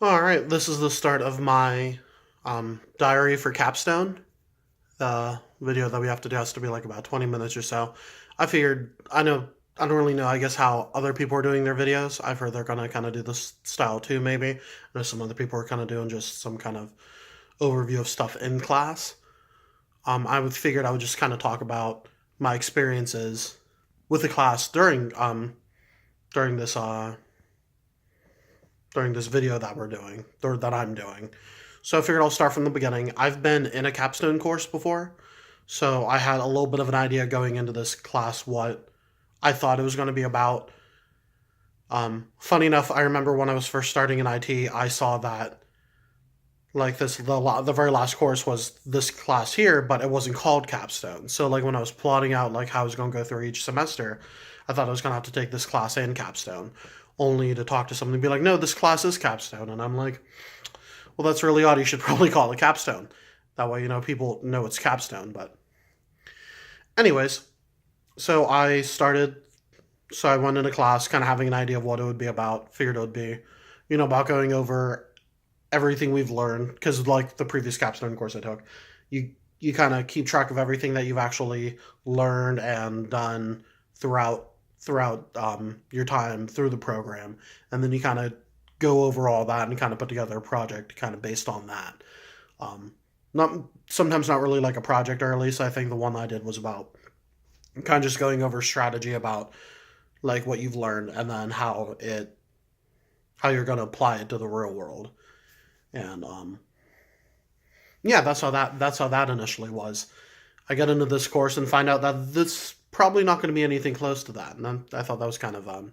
All right, this is the start of my diary for Capstone. The video that we have to do has to be like about 20 minutes or so. I don't really know, I guess, how other people are doing their videos. I've heard they're going to kind of do this style too, maybe. I know some other people are kind of doing just some kind of overview of stuff in class. Figured I would just kind of talk about my experiences with the class during this during this video that we're doing, or that I'm doing. So I figured I'll start from the beginning. I've been in a capstone course before, so I had a little bit of an idea going into this class what I thought it was going to be about. Funny enough, I remember when I was first starting in IT, I saw that like the very last course was this class here, but it wasn't called capstone. So like when I was plotting out like how I was going to go through each semester, I thought I was going to have to take this class and capstone, only to talk to someone and be like, no, this class is capstone, and I'm like, well, that's really odd. You should probably call it capstone. That way, people know it's capstone. But anyways, so I started. So I went into class, kind of having an idea of what it would be about. Figured it would be, about going over everything we've learned, because like the previous capstone course I took, you kind of keep track of everything that you've actually learned and done throughout your time through the program, and then you kind of go over all that and kind of put together a project kind of based on that. Not sometimes not really like a project, or at least I think the one I did was about kind of just going over strategy about like what you've learned, and then how you're going to apply it to the real world. And yeah, that's how that initially was. I get into this course and find out that this probably not going to be anything close to that, and then I thought that was kind of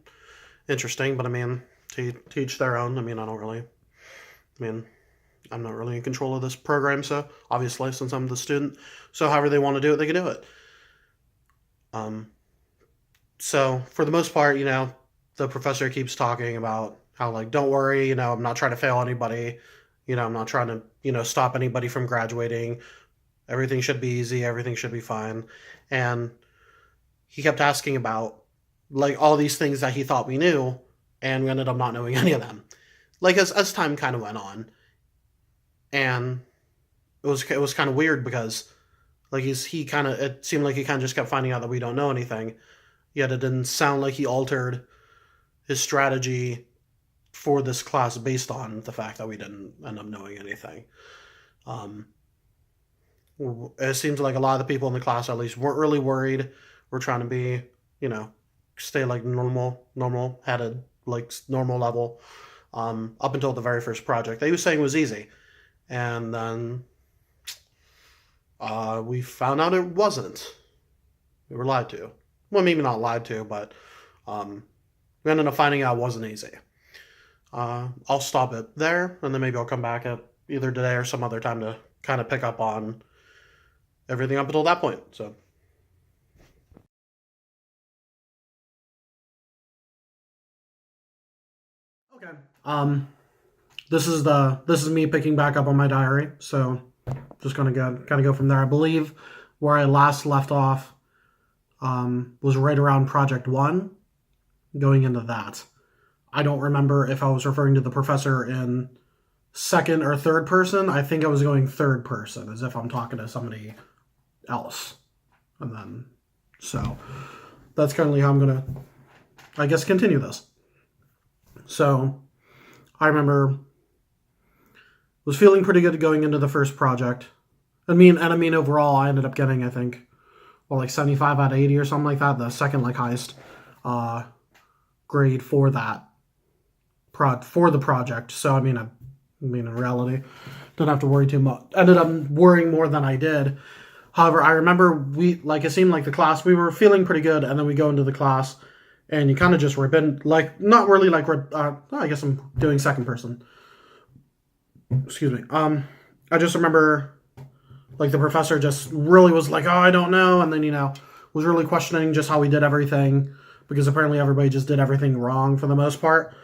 interesting. But I mean, to teach their own. I mean, I mean, I'm not really in control of this program, so obviously, since I'm the student, so however they want to do it, they can do it. Um, so for the most part, the professor keeps talking about how like, don't worry, I'm not trying to fail anybody. I'm not trying to, stop anybody from graduating. Everything should be easy. Everything should be fine. And he kept asking about like all these things that he thought we knew, and we ended up not knowing any of them. Like as time kind of went on, and it was kind of weird because like it seemed like he kind of just kept finding out that we don't know anything. Yet it didn't sound like he altered his strategy for this class based on the fact that we didn't end up knowing anything. Um, it seems like a lot of the people in the class, at least, weren't really worried. We're trying to be, you know, stay like normal headed, like normal level. Up until the very first project, they was saying was easy, and then we found out it wasn't. We were lied to. Well, maybe not lied to, but um, we ended up finding out it wasn't easy. I'll stop it there, and then maybe I'll come back at either today or some other time to kind of pick up on everything up until that point. So, okay. This is me picking back up on my diary. So, just gonna go from there. I believe where I last left off was right around Project One, going into that. I don't remember if I was referring to the professor in second or third person. I think I was going third person, as if I'm talking to somebody else. And then, so that's currently how I'm gonna, I guess, continue this. So I remember was feeling pretty good going into the first project. I mean overall, I ended up getting, I think, well, like 75 out of 80 or something like that. The second like highest grade for that for the project. So I mean in reality, don't have to worry too much. Ended up worrying more than I did. However, I remember it seemed like the class, we were feeling pretty good, and then we go into the class, and you kind of just rip in, like, not really like, I guess I'm doing second person. Excuse me. I just remember, like, the professor just really was like, oh, I don't know, and then, was really questioning just how we did everything, because apparently everybody just did everything wrong for the most part,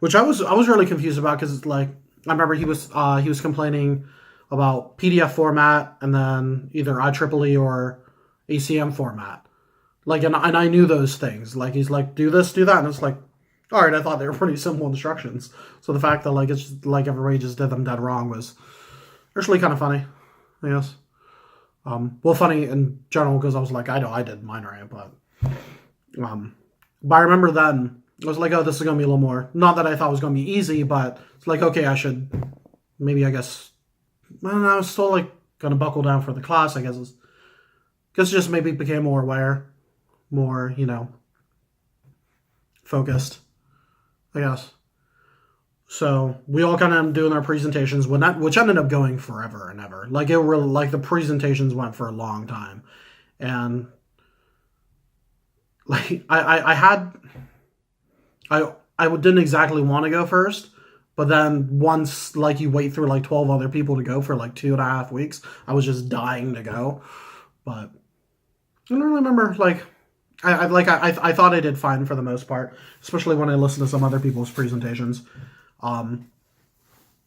which I was really confused about, because, like, I remember he was complaining about PDF format, and then either IEEE or ACM format. Like, and I knew those things. Like, he's like, do this, do that. And it's like, all right, I thought they were pretty simple instructions. So the fact that like it's just, like everybody just did them dead wrong was actually kind of funny, I guess. Well, funny in general because I was like, I know I did mine right, but I remember then I was like, oh, this is gonna be a little more. Not that I thought it was gonna be easy, but it's like, okay, I should maybe I guess. And I was still like gonna buckle down for the class. I guess because just maybe became more aware, more focused. I guess. So we all kind of doing our presentations, which ended up going forever and ever. Like it really, like the presentations went for a long time, and like I didn't exactly want to go first, but then once like you wait through like 12 other people to go for like 2.5 weeks, I was just dying to go. But I don't really remember like I thought I did fine for the most part, especially when I listened to some other people's presentations. Um,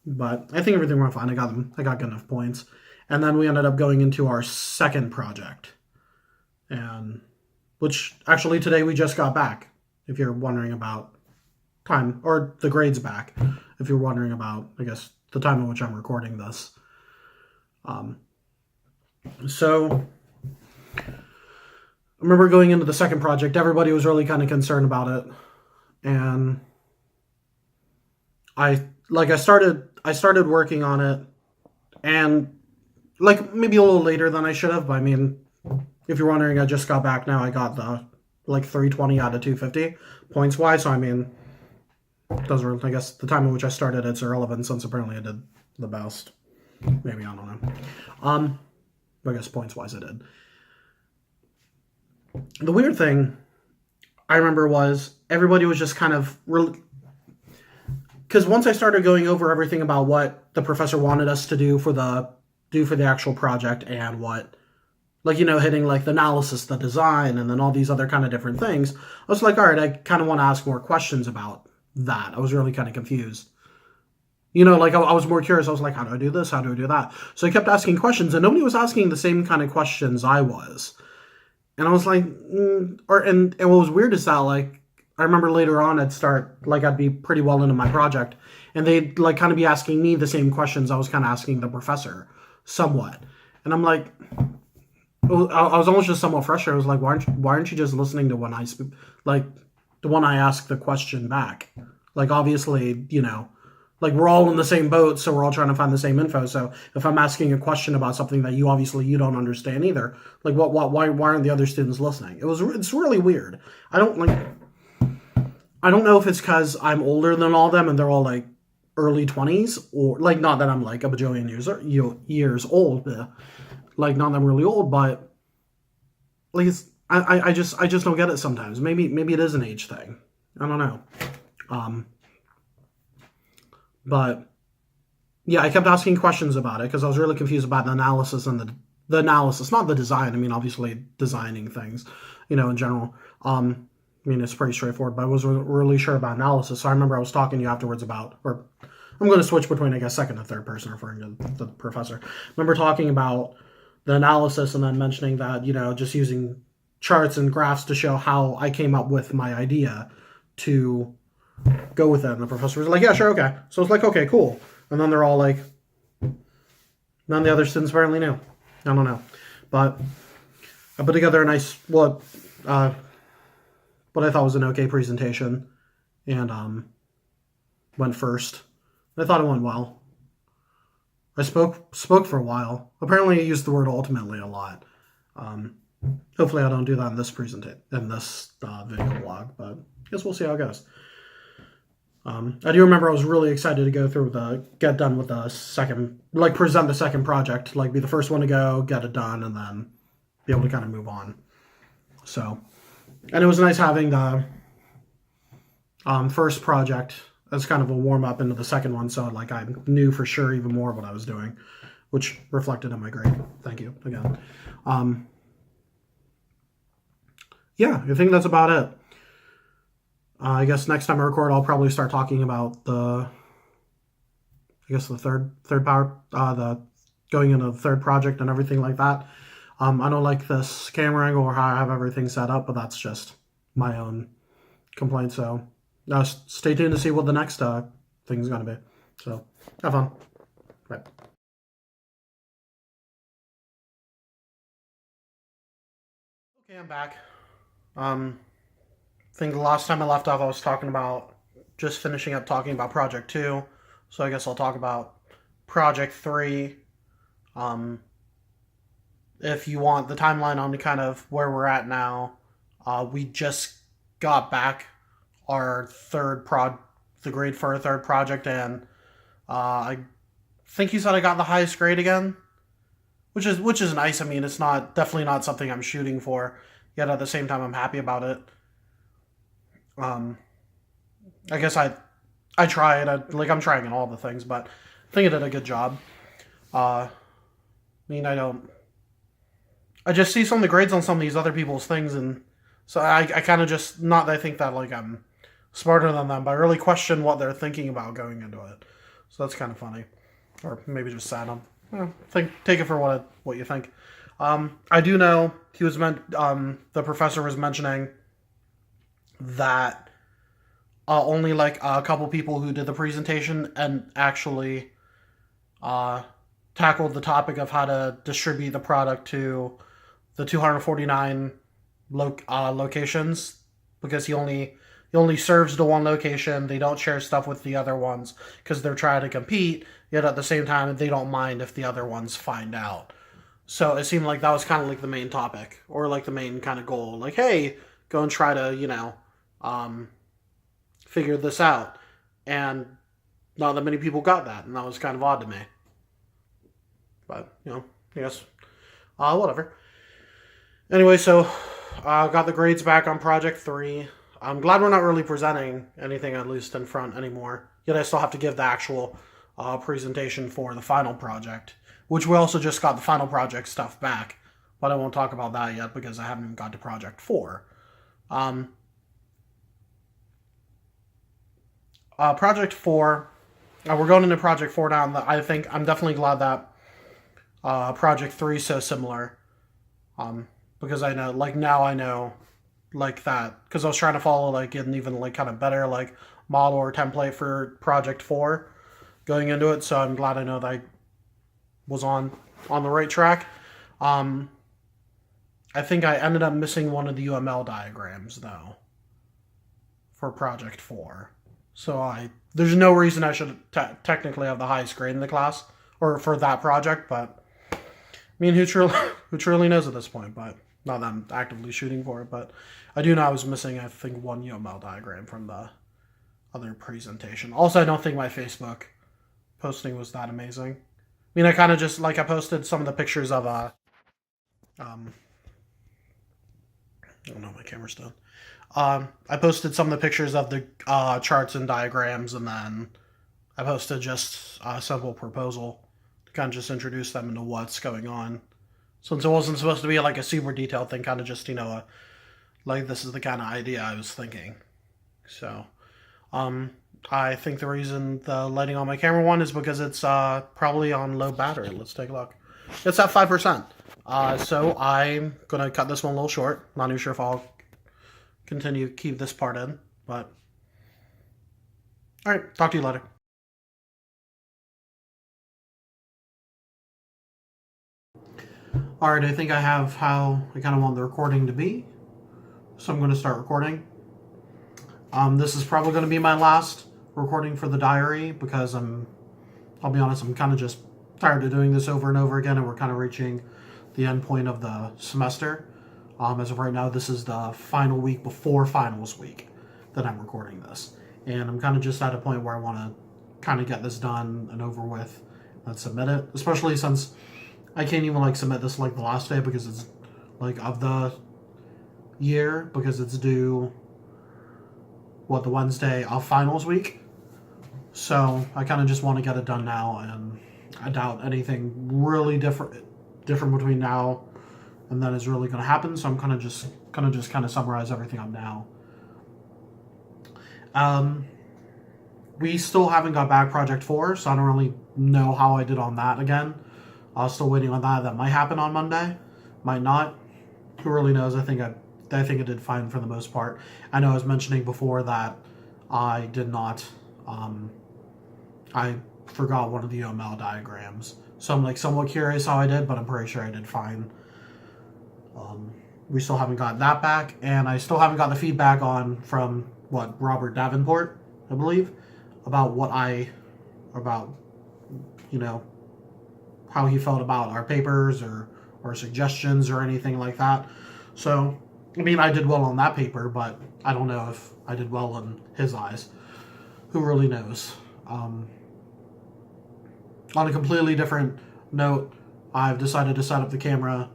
but I think everything went fine. I got good enough points, and then we ended up going into our second project, and which actually today we just got back. If you're wondering about time or the grades back, if you're wondering about, I guess the time in which I'm recording this. So I remember going into the second project. Everybody was really kind of concerned about it, and I started working on it, and like maybe a little later than I should have. But I mean, if you're wondering, I just got back now. I got the like 320 out of 250 points wise. So I mean, doesn't I guess the time in which I started it's irrelevant since apparently I did the best. Maybe I don't know. I guess points wise I did. The weird thing I remember was everybody was just kind of really. Because once I started going over everything about what the professor wanted us to do for the actual project and what, like, hitting like the analysis, the design, and then all these other kind of different things, I was like, all right, I kind of want to ask more questions about that. I was really kind of confused. Like I was more curious. I was like, how do I do this? How do I do that? So I kept asking questions, and nobody was asking the same kind of questions I was. And I was like, and what was weird is that like, I remember later on I'd be pretty well into my project, and they'd like kind of be asking me the same questions I was kind of asking the professor somewhat. And I'm like, I was almost just somewhat frustrated. I was like, why aren't you just listening to when I speak, like the one I ask the question back? Like obviously, like we're all in the same boat, so we're all trying to find the same info. So if I'm asking a question about something that you don't understand either, like why aren't the other students listening? It's really weird. I don't know if it's because I'm older than all of them and they're all like early 20s, or like not that I'm like a bajillion years old, like not that I'm really old, but like I just don't get it sometimes. Maybe it is an age thing. I don't know. But yeah, I kept asking questions about it because I was really confused about the analysis and the analysis, not the design. I mean, obviously designing things, in general. I mean, it's pretty straightforward, but I wasn't really sure about analysis. So I remember I was talking to you afterwards about, or I'm going to switch between, I guess, second and third person referring to the professor. I remember talking about the analysis and then mentioning that, just using charts and graphs to show how I came up with my idea to go with it. And the professor was like, yeah, sure, okay. So it's like, okay, cool. And then they're all like, none of the other students apparently knew. I don't know. But I put together a nice, what I thought was an okay presentation, and went first. I thought it went well. I spoke for a while. Apparently I used the word ultimately a lot. Hopefully I don't do that in this video blog, but I guess we'll see how it goes. I do remember I was really excited to go through get done with the second, like present the second project, like be the first one to go, get it done, and then be able to kind of move on. So, and it was nice having the first project as kind of a warm up into the second one. So like I knew for sure even more what I was doing, which reflected on my grade. Thank you again. Yeah, I think that's about it. I guess next time I record, I'll probably start talking about the third power, the going into the third project and everything like that. I don't like this camera angle or how I have everything set up, but that's just my own complaint. So stay tuned to see what the next thing's going to be. So, have fun. Bye. Okay, I'm back. I think the last time I left off, I was talking about just finishing up talking about Project 2. So I guess I'll talk about Project 3. Um, if you want the timeline on kind of where we're at now, we just got back our the grade for our third project, and I think you said I got the highest grade again, which is nice. I mean, it's not definitely not something I'm shooting for, yet at the same time I'm happy about it. I guess I tried. I'm trying in all the things, but I think I did a good job. I mean, I just see some of the grades on some of these other people's things, and so I kind of just, not that I think that like I'm smarter than them, but I really question what they're thinking about going into it. So that's kind of funny, or maybe just sad. Take it for what you think. I do know the professor was mentioning that only like a couple people who did the presentation and actually tackled the topic of how to distribute the product to the 249 locations, because he only serves the one location. They don't share stuff with the other ones because they're trying to compete, yet at the same time they don't mind if the other ones find out. So it seemed like that was kind of like the main topic, or like the main kind of goal. Like, hey, go and try to, figure this out. And not that many people got that, and that was kind of odd to me. But, I guess, whatever. Anyway, so got the grades back on Project 3. I'm glad we're not really presenting anything, at least in front, anymore. Yet I still have to give the actual presentation for the final project, which we also just got the final project stuff back. But I won't talk about that yet because I haven't even got to Project 4. Project 4, we're going into Project 4 now. I think I'm definitely glad that Project 3 is so similar. Because I know, like, now I know, like, that, because I was trying to follow, like, an even, like, kind of better, like, model or template for Project 4 going into it, so I'm glad I know that I was on the right track. I think I ended up missing one of the UML diagrams, though, for Project 4. So there's no reason I should technically have the highest grade in the class, or for that project, but I mean, who truly knows at this point, but not that I'm actively shooting for it, but I do know I was missing, I think, one UML diagram from the other presentation. Also, I don't think my Facebook posting was that amazing. I mean, I kind of just, like, I posted some of the pictures of, oh no, my camera's done. I posted some of the pictures of the charts and diagrams, and then I posted just a simple proposal to kind of just introduce them into what's going on. Since it wasn't supposed to be like a super detailed thing, kind of just, like, this is the kind of idea I was thinking. So, I think the reason the lighting on my camera one is because it's probably on low battery. Let's take a look. It's at 5%. So I'm going to cut this one a little short. Not even sure if I'll keep this part in, but all right, talk to you later. All right, I think I have how I kind of want the recording to be, so I'm going to start recording. This is probably going to be my last recording for the diary, because I'll be honest, I'm kind of just tired of doing this over and over again, and we're kind of reaching the end point of the semester. As of right now, this is the final week before finals week that I'm recording this. And I'm kind of just at a point where I want to kind of get this done and over with and submit it. Especially since I can't even, like, submit this, like, the last day because it's, like, of the year. Because it's due, the Wednesday of finals week. So I kind of just want to get it done now. And I doubt anything really different between now and then is really going to happen. So I'm kind of just summarize everything up now. We still haven't got back Project 4, so I don't really know how I did on that again. I was still waiting on that. That might happen on Monday, might not. Who really knows? I think I did fine for the most part. I know I was mentioning before that I did not, I forgot one of the UML diagrams. So I'm like somewhat curious how I did, but I'm pretty sure I did fine. We still haven't got that back, and I still haven't got the feedback on from Robert Davenport, I believe, about about how he felt about our papers or suggestions or anything like that. So I mean, I did well on that paper, but I don't know if I did well in his eyes. Who really knows? On a completely different note, I've decided to set up the camera.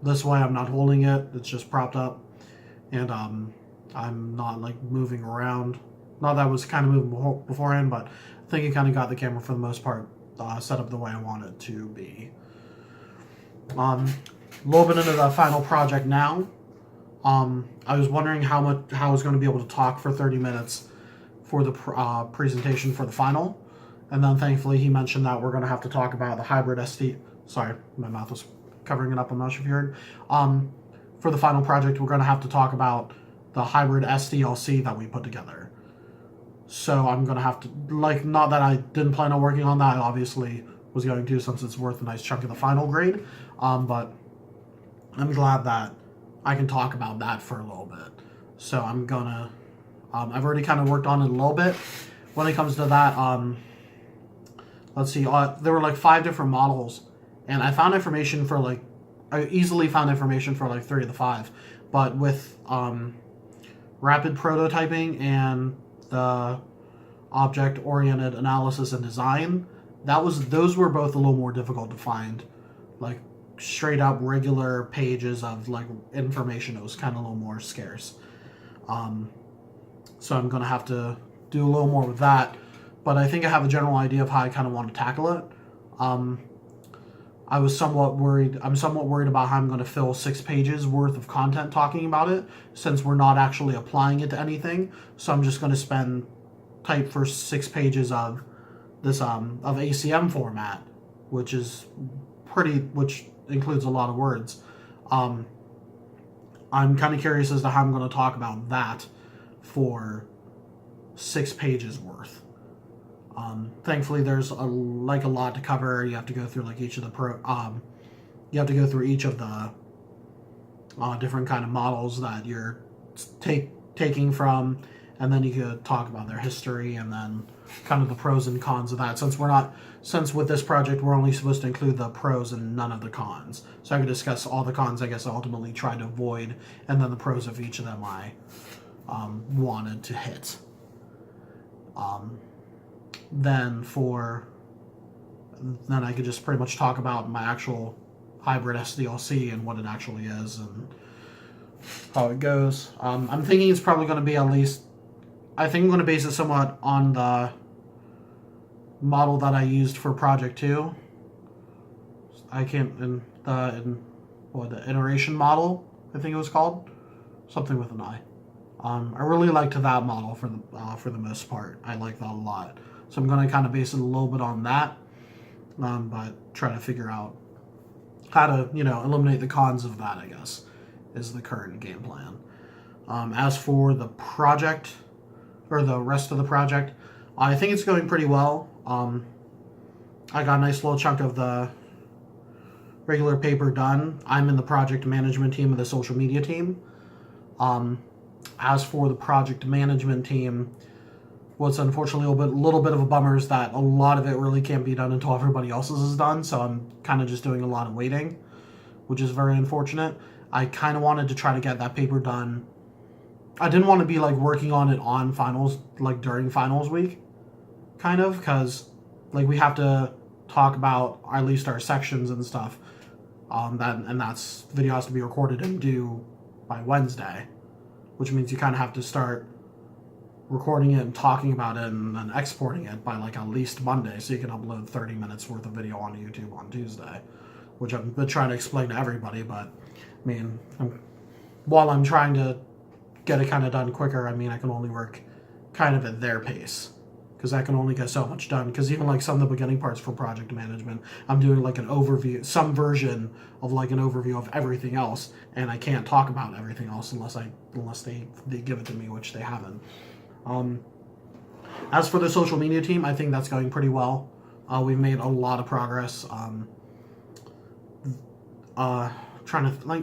This way I'm not holding it, it's just propped up, and I'm not like moving around. Not that I was kind of moving beforehand, but I think it kind of got the camera for the most part set up the way I want it to be. A little bit into the final project now. I was wondering how I was going to be able to talk for 30 minutes for the presentation for the final, and then thankfully he mentioned that we're going to have to talk about the hybrid SD. Sorry, my mouth was covering it up. I'm not sure if you heard. For the final project, we're going to have to talk about the hybrid SDLC that we put together. So I'm going to have to, not that I didn't plan on working on that, I obviously was going to, since it's worth a nice chunk of the final grade. But I'm glad that I can talk about that for a little bit. So I'm gonna, I've already kind of worked on it a little bit. When it comes to that, let's see, there were like 5 different models, and I found information for I easily found information for 3 of the 5. But with rapid prototyping and the object-oriented analysis and design, those were both a little more difficult to find. Like straight up regular pages of information, it was kind of a little more scarce. So I'm gonna have to do a little more with that, but I think I have a general idea of how I kind of want to tackle it. I'm somewhat worried about how I'm going to fill 6 pages worth of content talking about it, since we're not actually applying it to anything. So I'm just going to type for 6 pages of this of ACM format, which includes a lot of words. I'm kind of curious as to how I'm going to talk about that for 6 pages worth. Thankfully, there's a lot to cover. You have to go through each of the you have to go through each of the different kind of models that you're taking from, and then you could talk about their history and then kind of the pros and cons of that. Since with this project we're only supposed to include the pros and none of the cons, so I could discuss all the cons I guess I ultimately tried to avoid, and then the pros of each of them I wanted to hit. Then I could just pretty much talk about my actual hybrid SDLC and what it actually is and how it goes. I'm thinking it's probably going to be I think I'm going to base it somewhat on the model that I used for Project 2. The iteration model, I think it was called. Something with an I. I really liked that model for the most part. I like that a lot. So I'm going to kind of base it a little bit on that, but try to figure out how to, eliminate the cons of that, I guess, is the current game plan. As for the project, or the rest of the project, I think it's going pretty well. I got a nice little chunk of the regular paper done. I'm in the project management team of the social media team. As for the project management team, what's unfortunately a little bit of a bummer is that a lot of it really can't be done until everybody else's is done, so I'm kind of just doing a lot of waiting, which is very unfortunate. I kind of wanted to try to get that paper done. I didn't want to be working on it on finals, during finals week, kind of, because we have to talk about at least our sections and stuff. That's video has to be recorded and due by Wednesday, which means you kind of have to start recording it and talking about it and then exporting it by at least Monday, so you can upload 30 minutes worth of video on YouTube on Tuesday, which I've been trying to explain to everybody. But I mean, while I'm trying to get it kind of done quicker, I mean, I can only work kind of at their pace, because I can only get so much done. Because even some of the beginning parts for project management, I'm doing an overview, some version of an overview of everything else, and I can't talk about everything else unless they give it to me, which they haven't. Um, as for the social media team, I think that's going pretty well. We've made a lot of progress. Uh, Trying to like,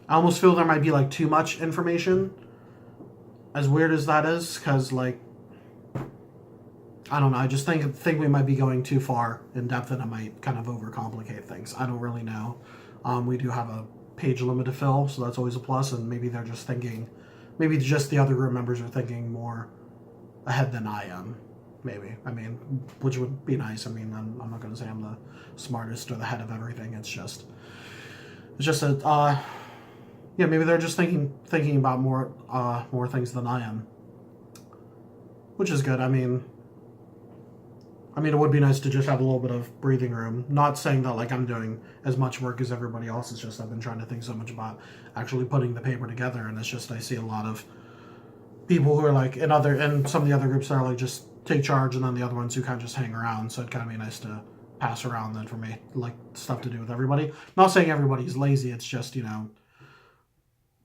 I almost feel there might be like too much information. As weird as that is, because like I don't know. I just think we might be going too far in depth, and it might kind of overcomplicate things. I don't really know. We do have a page limit to fill, so that's always a plus. And maybe they're just thinking, maybe just the other group members are thinking more ahead than I am. Maybe. I mean, which would be nice. I mean, I'm not going to say I'm the smartest or the head of everything. It's just a yeah. Maybe they're just thinking about more things than I am, which is good. I mean, it would be nice to just have a little bit of breathing room. Not saying that like I'm doing as much work as everybody else. It's just I've been trying to think so much about actually putting the paper together, and it's just I see a lot of people who are like in some of the other groups that are like just take charge, and then the other ones who kind of just hang around. So it'd kind of be nice to pass around the information, like stuff to do with everybody. Not saying everybody's lazy. It's just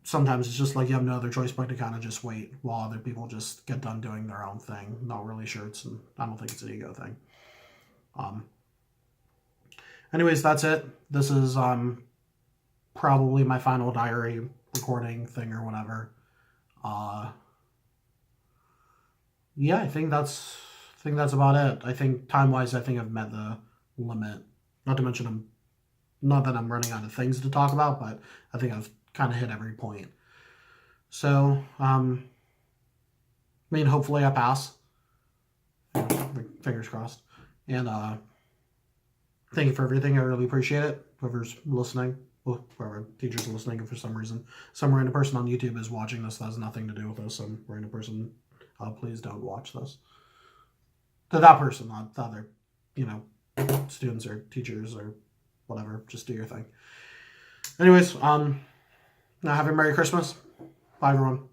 sometimes it's just like you have no other choice but to kind of just wait while other people just get done doing their own thing. Not really sure I don't think it's an ego thing. Um, Anyways, that's it. This is probably my final diary recording thing or whatever. Uh, yeah, I think that's about it. I think time wise, I think I've met the limit. Not to mention not that I'm running out of things to talk about, but I think I've kind of hit every point. So, I mean, hopefully I pass. Fingers crossed. And thank you for everything. I really appreciate it. Whoever's listening, well, whoever teachers are listening, if for some reason some random person on YouTube is watching this, that has nothing to do with this. Some random person, please don't watch this. To that person, not the other, you know, students or teachers or whatever. Just do your thing. Anyways, now have a Merry Christmas. Bye, everyone.